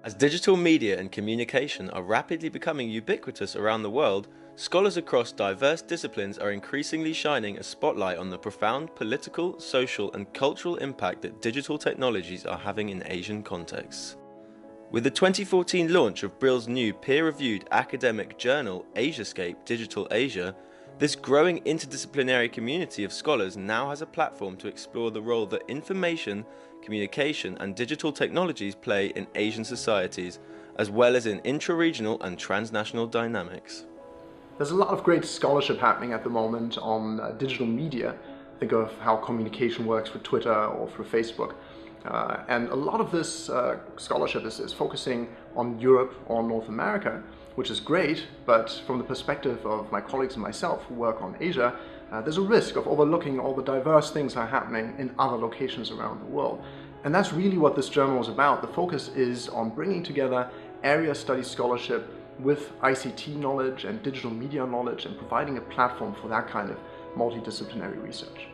As digital media and communication are rapidly becoming ubiquitous around the world, scholars across diverse disciplines are increasingly shining a spotlight on the profound political, social, and cultural impact that digital technologies are having in Asian contexts. With the 2014 launch of Brill's new peer-reviewed academic journal, Asiascape Digital Asia, this growing interdisciplinary community of scholars now has a platform to explore the role that information, communication, and digital technologies play in Asian societies, as well as in intra-regional and transnational dynamics. There's a lot of great scholarship happening at the moment on digital media. Think of how communication works with Twitter or through Facebook. And a lot of this scholarship is focusing on Europe or North America, which is great, but from the perspective of my colleagues and myself who work on Asia, there's a risk of overlooking all the diverse things that are happening in other locations around the world. And that's really what this journal is about. The focus is on bringing together area studies scholarship with ICT knowledge and digital media knowledge and providing a platform for that kind of multidisciplinary research.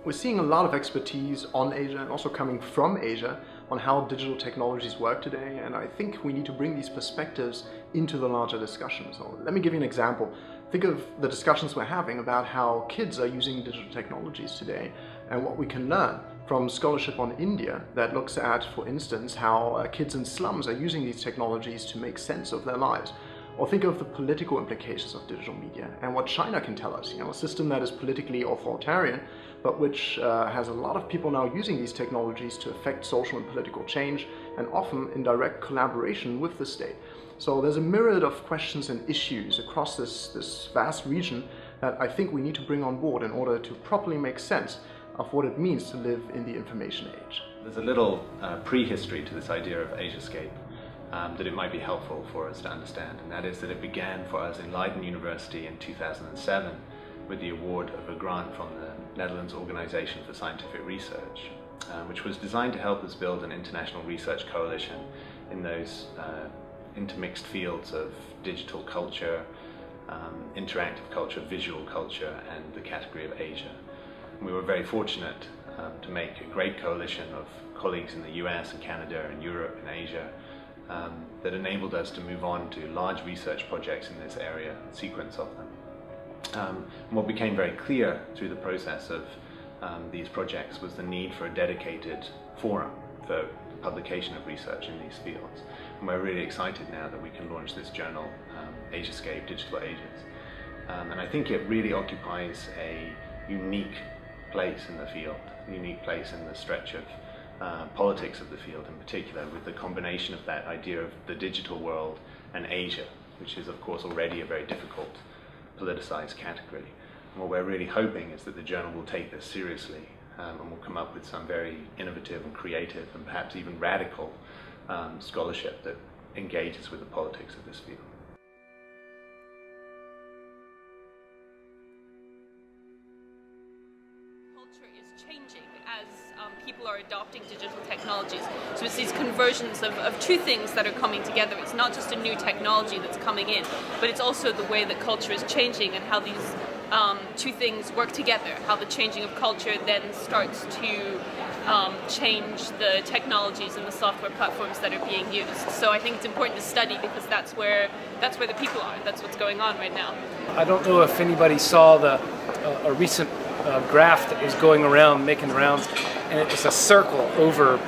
We're seeing a lot of expertise on Asia and also coming from Asia on how digital technologies work today, and I think we need to bring these perspectives into the larger discussion. So let me give you an example. Think of the discussions we're having about how kids are using digital technologies today and what we can learn from scholarship on India that looks at, for instance, how kids in slums are using these technologies to make sense of their lives. Or think of the political implications of digital media and what China can tell us. A system that is politically authoritarian, but which has a lot of people now using these technologies to affect social and political change, and often in direct collaboration with the state. So there's a myriad of questions and issues across this vast region that I think we need to bring on board in order to properly make sense of what it means to live in the information age. There's a little prehistory to this idea of Asiascape that it might be helpful for us to understand, and that is that it began for us in Leiden University in 2007 with the award of a grant from the Netherlands Organization for Scientific Research, which was designed to help us build an international research coalition in those intermixed fields of digital culture, interactive culture, visual culture, and the category of Asia. And we were very fortunate to make a great coalition of colleagues in the US and Canada and Europe and Asia that enabled us to move on to large research projects in this area, a sequence of them. And what became very clear through the process of these projects was the need for a dedicated forum for publication of research in these fields. And we're really excited now that we can launch this journal, Asiascape Digital Ages. And I think it really occupies a unique place in the field, a unique place in the stretch of politics of the field in particular, with the combination of that idea of the digital world and Asia, which is of course already a very difficult politicized category. And what we're really hoping is that the journal will take this seriously and will come up with some very innovative and creative and perhaps even radical scholarship that engages with the politics of this field. Culture is changing as people are adopting digital technologies. So it's these conversions of two things that are coming together. It's not just a new technology that's coming in, but it's also the way that culture is changing and how these two things work together, how the changing of culture then starts to change the technologies and the software platforms that are being used. So I think it's important to study because that's where the people are. That's what's going on right now. I don't know if anybody saw a recent graph that was going around, making the rounds, and it was a circle over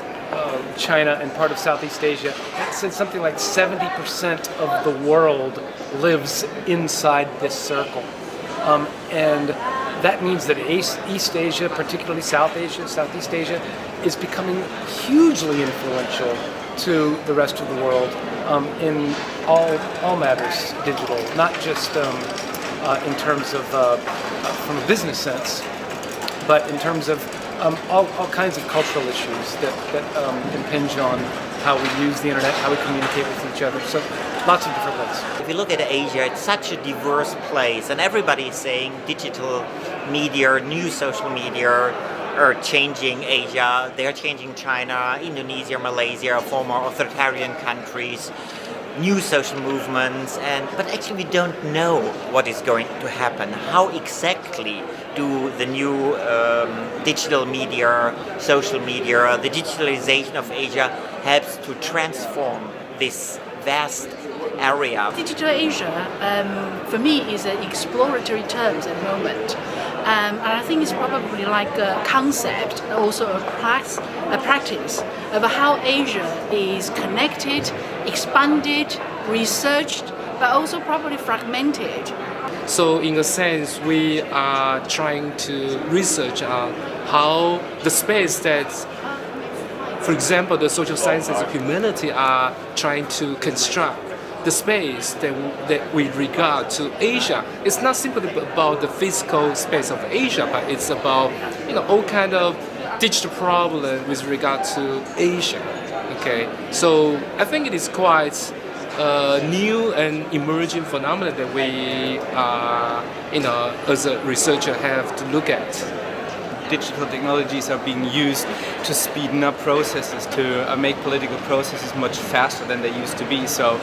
China and part of Southeast Asia. It said something like 70% of the world lives inside this circle. And that means that East Asia, particularly South Asia, Southeast Asia, is becoming hugely influential to the rest of the world in all matters digital, not just in terms of from a business sense, but in terms of all kinds of cultural issues that impinge on how we use the internet, how we communicate with each other. So lots of different ways. If you look at Asia, it's such a diverse place, and everybody is saying digital media, new social media are changing Asia. They're changing China, Indonesia, Malaysia, former authoritarian countries, new social movements, but actually we don't know what is going to happen. How exactly do the new digital media, social media, the digitalization of Asia helps to transform this vast area. Digital Asia, for me, is an exploratory term at the moment. And I think it's probably like a concept, also a practice of how Asia is connected, expanded, researched, but also probably fragmented. So in a sense, we are trying to research how the space that, for example, the social sciences and humanity are trying to construct the space that we regard to Asia. It's not simply about the physical space of Asia, but it's about all kind of digital problem with regard to Asia. Okay, so I think it is quite new and emerging phenomenon that we, as a researcher, have to look at. Digital technologies are being used to speed up processes, to make political processes much faster than they used to be. So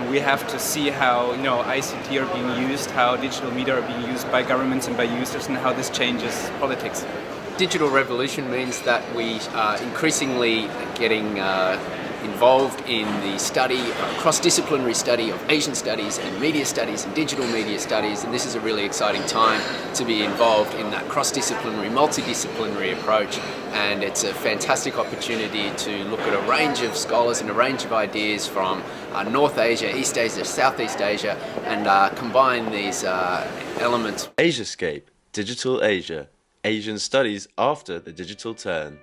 we have to see how ICT are being used, how digital media are being used by governments and by users, and how this changes politics. Digital revolution means that we are increasingly getting involved in the study, cross-disciplinary study of Asian studies and media studies and digital media studies, and this is a really exciting time to be involved in that cross-disciplinary, multidisciplinary approach, and it's a fantastic opportunity to look at a range of scholars and a range of ideas from North Asia, East Asia, Southeast Asia, and combine these elements. Asiascape, Digital Asia, Asian studies after the digital turn.